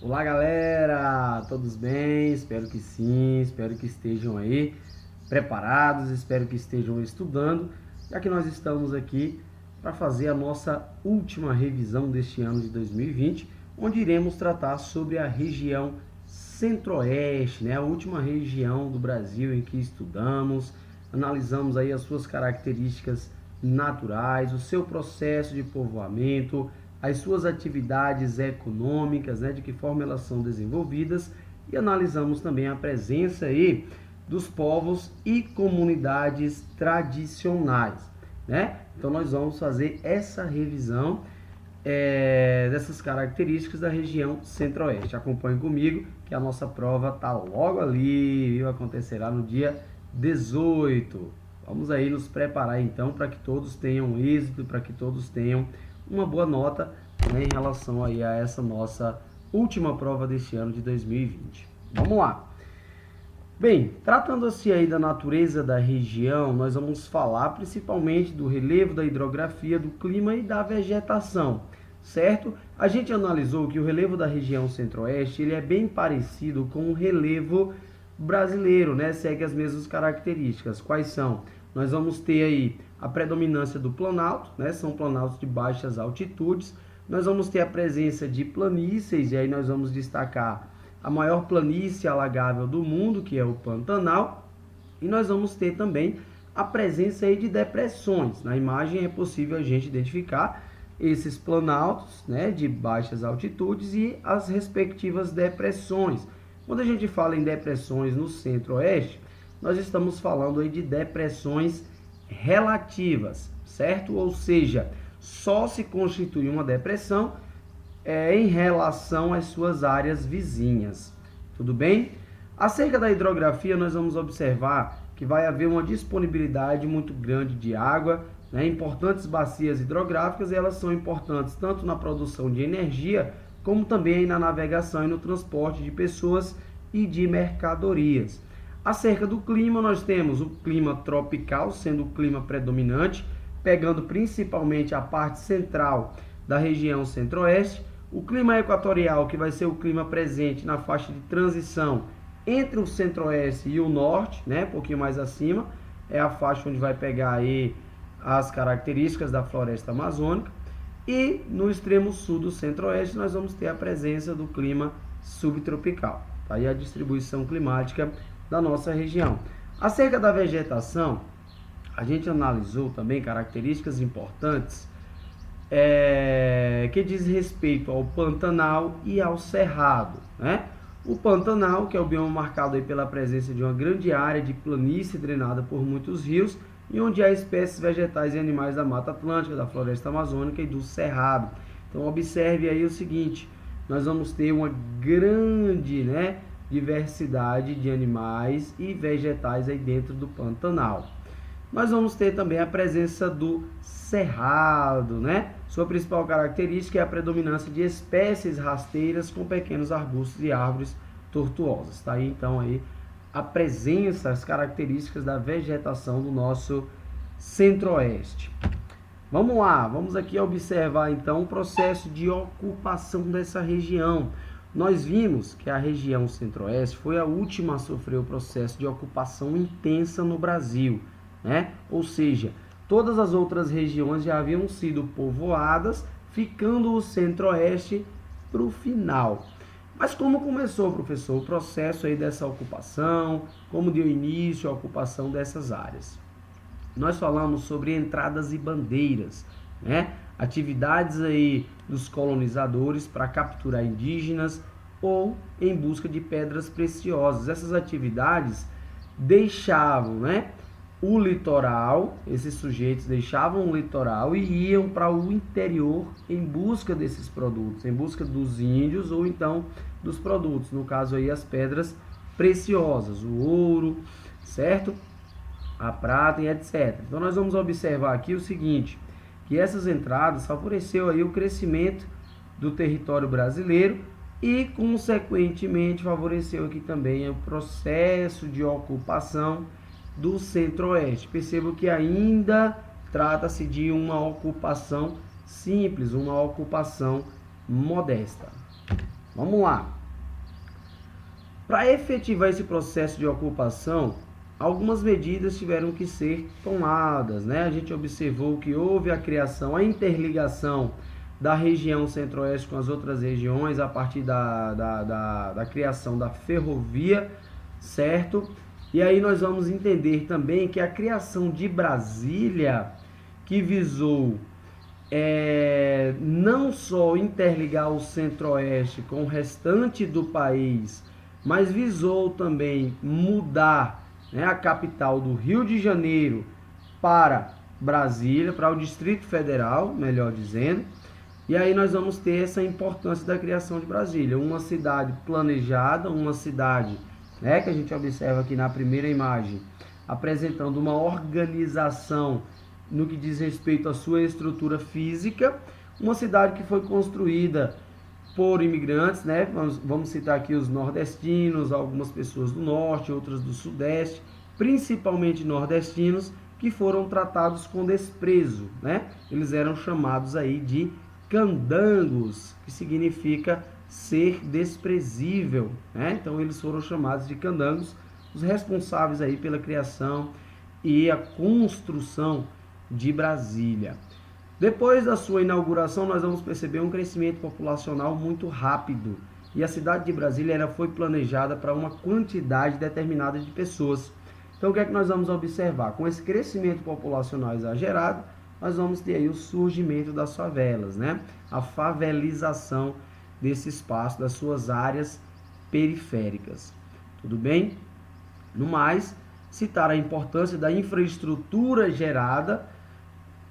Olá galera, todos bem? Espero que sim, espero que estejam aí preparados, espero que estejam estudando, já que nós estamos aqui para fazer a nossa última revisão deste ano de 2020, onde iremos tratar sobre a região Centro-Oeste, né? A última região do Brasil em que estudamos, analisamos aí as suas características naturais, o seu processo de povoamento, as suas atividades econômicas, né, de que forma elas são desenvolvidas, e analisamos também a presença aí dos povos e comunidades tradicionais, né? Então nós vamos fazer essa revisão dessas características da região Centro-Oeste. Acompanhe comigo que a nossa prova está logo ali, viu? Acontecerá no dia 18. Vamos aí nos preparar então para que todos tenham êxito, para que todos tenham uma boa nota, né, em relação aí a essa nossa última prova deste ano de 2020. Vamos lá. Bem, tratando-se aí da natureza da região, nós vamos falar principalmente do relevo, da hidrografia, do clima e da vegetação, certo? A gente analisou que o relevo da região Centro-Oeste ele é bem parecido com o relevo brasileiro, né? Segue as mesmas características. Quais são? Nós vamos ter aí a predominância do planalto, né? São planaltos de baixas altitudes. Nós vamos ter a presença de planícies, e aí nós vamos destacar a maior planície alagável do mundo, que é o Pantanal. E nós vamos ter também a presença aí de depressões. Na imagem é possível a gente identificar esses planaltos, né, de baixas altitudes e as respectivas depressões. Quando a gente fala em depressões no Centro-Oeste, nós estamos falando aí de depressões relativas, certo? Ou seja, só se constitui uma depressão em relação às suas áreas vizinhas. Tudo bem? Acerca da hidrografia, nós vamos observar que vai haver uma disponibilidade muito grande de água, né? Importantes bacias hidrográficas, e elas são importantes tanto na produção de energia, como também na navegação e no transporte de pessoas e de mercadorias. Acerca do clima, nós temos o clima tropical, sendo o clima predominante, pegando principalmente a parte central da região Centro-Oeste. O clima equatorial, que vai ser o clima presente na faixa de transição entre o Centro-Oeste e o Norte, né? Um pouquinho mais acima, é a faixa onde vai pegar aí as características da floresta amazônica. E no extremo sul do Centro-Oeste, nós vamos ter a presença do clima subtropical. Tá aí a distribuição climática da nossa região. Acerca da vegetação, a gente analisou também características importantes que diz respeito ao Pantanal e ao Cerrado, né? O Pantanal, que é o bioma marcado aí pela presença de uma grande área de planície drenada por muitos rios, e onde há espécies vegetais e animais da Mata Atlântica, da Floresta Amazônica e do Cerrado. Então observe aí o seguinte, nós vamos ter uma grande, né, diversidade de animais e vegetais aí dentro do Pantanal. Nós vamos ter também a presença do Cerrado, né? Sua principal característica é a predominância de espécies rasteiras com pequenos arbustos e árvores tortuosas. Tá aí então aí a presença, as características da vegetação do nosso Centro-Oeste. Vamos lá, vamos aqui observar então o processo de ocupação dessa região. Nós vimos que a região Centro-Oeste foi a última a sofrer o processo de ocupação intensa no Brasil, né? Ou seja, todas as outras regiões já haviam sido povoadas, ficando o Centro-Oeste para o final. Mas como começou, professor, o processo aí dessa ocupação? Como deu início à ocupação dessas áreas? Nós falamos sobre entradas e bandeiras, né? Atividades aí dos colonizadores para capturar indígenas ou em busca de pedras preciosas. Essas atividades deixavam, né, o litoral, esses sujeitos deixavam o litoral e iam para o interior em busca desses produtos, em busca dos índios ou então dos produtos, no caso aí as pedras preciosas, o ouro, certo? A prata e etc. Então nós vamos observar aqui o seguinte, que essas entradas favoreceu aí o crescimento do território brasileiro e consequentemente favoreceu aqui também o processo de ocupação do Centro-Oeste. Percebo que ainda trata-se de uma ocupação simples, uma ocupação modesta. Vamos lá. Para efetivar esse processo de ocupação, algumas medidas tiveram que ser tomadas, né? A gente observou que houve a criação, a interligação da região centro-oeste com as outras regiões a partir da criação da ferrovia, certo? E aí nós vamos entender também que a criação de Brasília, que visou não só interligar o centro-oeste com o restante do país, mas visou também mudar, né, a capital do Rio de Janeiro para Brasília, para o Distrito Federal, melhor dizendo. E aí nós vamos ter essa importância da criação de Brasília, uma cidade planejada, uma cidade, né, que a gente observa aqui na primeira imagem, apresentando uma organização no que diz respeito à sua estrutura física, uma cidade que foi construída por imigrantes, né? Vamos citar aqui os nordestinos, algumas pessoas do norte, outras do sudeste, principalmente nordestinos, que foram tratados com desprezo, né? Eles eram chamados aí de candangos, que significa ser desprezível, né? Então eles foram chamados de candangos, os responsáveis aí pela criação e a construção de Brasília. Depois da sua inauguração, nós vamos perceber um crescimento populacional muito rápido. E a cidade de Brasília ela foi planejada para uma quantidade determinada de pessoas. Então, o que é que nós vamos observar? Com esse crescimento populacional exagerado, nós vamos ter aí o surgimento das favelas, né? A favelização desse espaço, das suas áreas periféricas. Tudo bem? No mais, citar a importância da infraestrutura gerada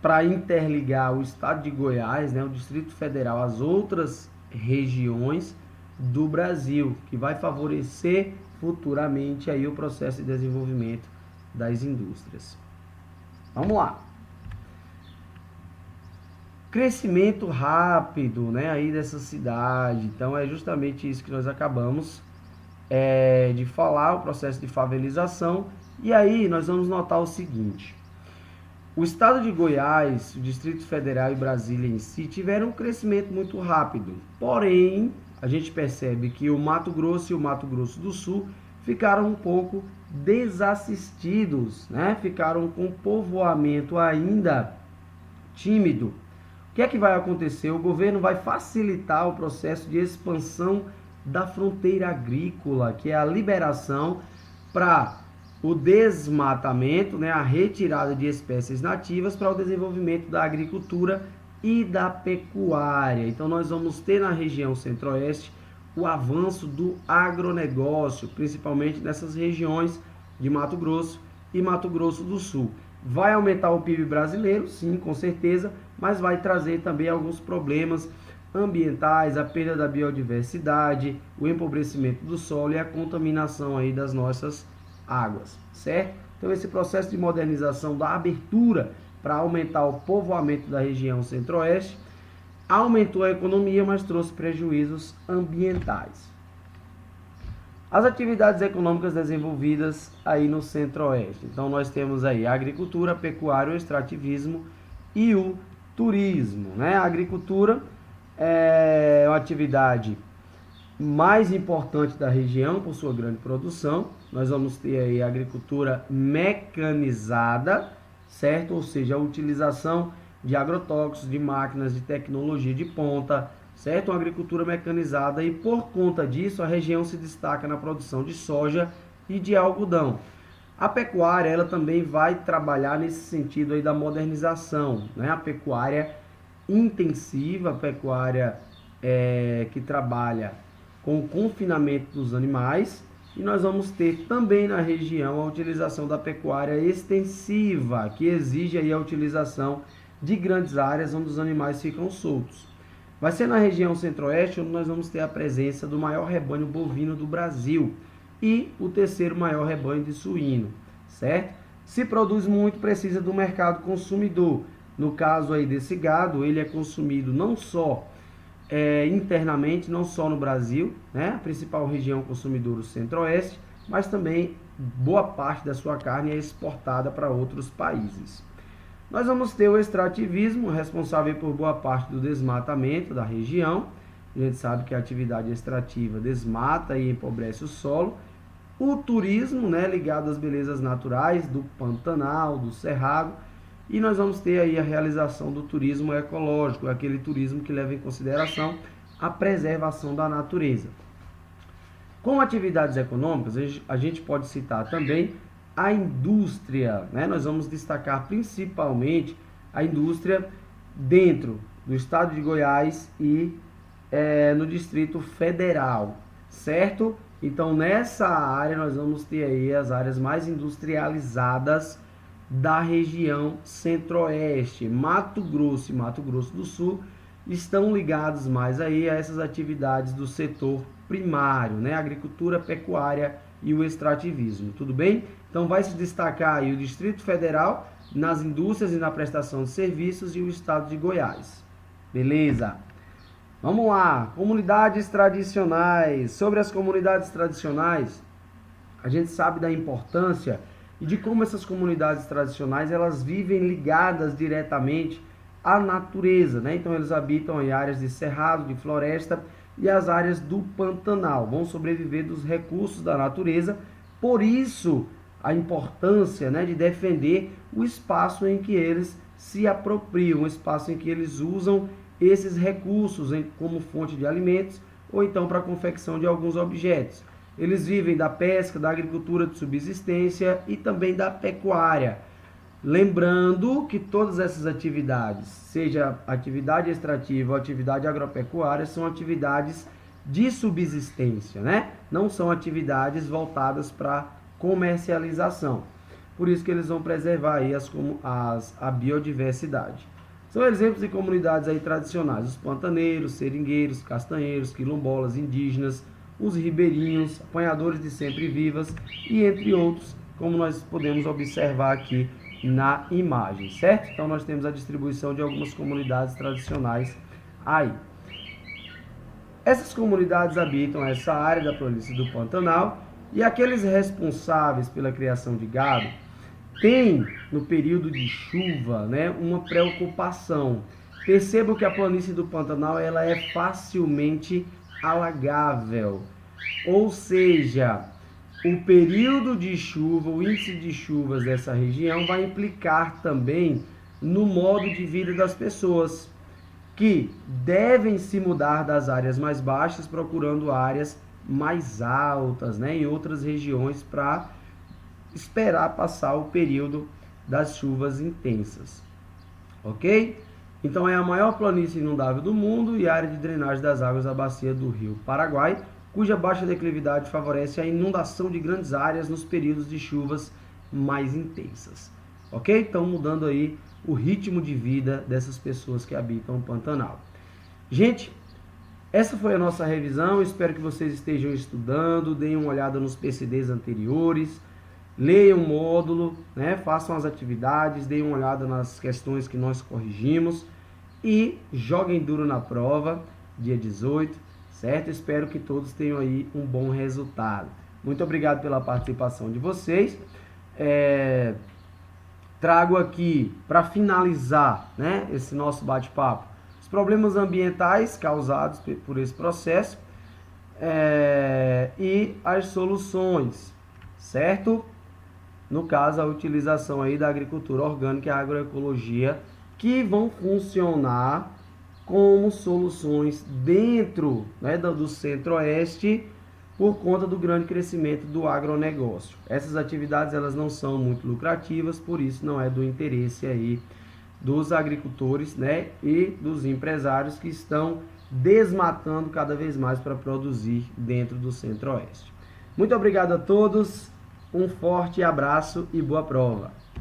para interligar o estado de Goiás, né, o Distrito Federal, às outras regiões do Brasil, que vai favorecer futuramente aí o processo de desenvolvimento das indústrias. Vamos lá. Crescimento rápido, né, aí dessa cidade. Então é justamente isso que nós acabamos de falar, o processo de favelização. E aí nós vamos notar o seguinte: o estado de Goiás, o Distrito Federal e Brasília em si tiveram um crescimento muito rápido. Porém, a gente percebe que o Mato Grosso e o Mato Grosso do Sul ficaram um pouco desassistidos, né? Ficaram com povoamento ainda tímido. O que é que vai acontecer? O governo vai facilitar o processo de expansão da fronteira agrícola, que é a liberação para o desmatamento, né, a retirada de espécies nativas para o desenvolvimento da agricultura e da pecuária. Então nós vamos ter na região centro-oeste o avanço do agronegócio, principalmente nessas regiões de Mato Grosso e Mato Grosso do Sul. Vai aumentar o PIB brasileiro, sim, com certeza, mas vai trazer também alguns problemas ambientais, a perda da biodiversidade, o empobrecimento do solo e a contaminação aí das nossas águas, certo? Então esse processo de modernização da abertura para aumentar o povoamento da região centro-oeste aumentou a economia, mas trouxe prejuízos ambientais. As atividades econômicas desenvolvidas aí no centro-oeste. Então nós temos aí a agricultura, a pecuária, o extrativismo e o turismo, né? A agricultura é uma atividade mais importante da região por sua grande produção. Nós vamos ter aí a agricultura mecanizada, certo? Ou seja, a utilização de agrotóxicos, de máquinas, de tecnologia de ponta, certo? Uma agricultura mecanizada, e por conta disso a região se destaca na produção de soja e de algodão. A pecuária, ela também vai trabalhar nesse sentido aí da modernização, né? A pecuária intensiva, a pecuária que trabalha com o confinamento dos animais, e nós vamos ter também na região a utilização da pecuária extensiva, que exige aí a utilização de grandes áreas onde os animais ficam soltos. Vai ser na região centro-oeste onde nós vamos ter a presença do maior rebanho bovino do Brasil e o terceiro maior rebanho de suíno, certo? Se produz muito, precisa do mercado consumidor. No caso aí desse gado, ele é consumido não só internamente, não só no Brasil, né? A principal região consumidora do centro-oeste, mas também boa parte da sua carne é exportada para outros países. Nós vamos ter o extrativismo, responsável por boa parte do desmatamento da região, a gente sabe que a atividade extrativa desmata e empobrece o solo. O turismo, né, ligado às belezas naturais do Pantanal, do Cerrado, e nós vamos ter aí a realização do turismo ecológico, aquele turismo que leva em consideração a preservação da natureza. Como atividades econômicas, a gente pode citar também a indústria, né? Nós vamos destacar principalmente a indústria dentro do estado de Goiás e no Distrito Federal, certo? Então, nessa área, nós vamos ter aí as áreas mais industrializadas da região centro-oeste. Mato Grosso e Mato Grosso do Sul estão ligados mais aí a essas atividades do setor primário, né? Agricultura, pecuária e o extrativismo, tudo bem? Então, vai se destacar aí o Distrito Federal nas indústrias e na prestação de serviços e o estado de Goiás. Beleza? Vamos lá, comunidades tradicionais. Sobre as comunidades tradicionais, a gente sabe da importância e de como essas comunidades tradicionais elas vivem ligadas diretamente à natureza, né? Então eles habitam em áreas de cerrado, de floresta e as áreas do Pantanal. Vão sobreviver dos recursos da natureza. Por isso, a importância, né, de defender o espaço em que eles se apropriam, o espaço em que eles usam esses recursos como fonte de alimentos ou então para a confecção de alguns objetos. Eles vivem da pesca, da agricultura de subsistência e também da pecuária. Lembrando que todas essas atividades, seja atividade extrativa ou atividade agropecuária, são atividades de subsistência, né? Não são atividades voltadas para comercialização. Por isso que eles vão preservar aí a biodiversidade. São exemplos de comunidades aí tradicionais: os pantaneiros, seringueiros, castanheiros, quilombolas, indígenas, os ribeirinhos, apanhadores de sempre-vivas e entre outros, como nós podemos observar aqui na imagem, certo? Então nós temos a distribuição de algumas comunidades tradicionais aí. Essas comunidades habitam essa área da planície do Pantanal e aqueles responsáveis pela criação de gado tem, no período de chuva, né, uma preocupação. Percebo que a planície do Pantanal ela é facilmente alagável. Ou seja, o período de chuva, o índice de chuvas dessa região vai implicar também no modo de vida das pessoas, que devem se mudar das áreas mais baixas, procurando áreas mais altas, né, em outras regiões para esperar passar o período das chuvas intensas, ok? Então é a maior planície inundável do mundo e área de drenagem das águas da bacia do rio Paraguai, cuja baixa declividade favorece a inundação de grandes áreas nos períodos de chuvas mais intensas, ok? Então mudando aí o ritmo de vida dessas pessoas que habitam o Pantanal. Gente, essa foi a nossa revisão, espero que vocês estejam estudando, deem uma olhada nos PCDs anteriores, leiam o módulo, né? Façam as atividades, deem uma olhada nas questões que nós corrigimos e joguem duro na prova, dia 18, certo? Espero que todos tenham aí um bom resultado. Muito obrigado pela participação de vocês. Trago aqui, para finalizar, né, esse nosso bate-papo, os problemas ambientais causados por esse processo e as soluções, certo? No caso, a utilização aí da agricultura orgânica e a agroecologia, que vão funcionar como soluções dentro, né, do centro-oeste por conta do grande crescimento do agronegócio. Essas atividades elas não são muito lucrativas, por isso não é do interesse aí dos agricultores, né, e dos empresários que estão desmatando cada vez mais para produzir dentro do centro-oeste. Muito obrigado a todos. Um forte abraço e boa prova!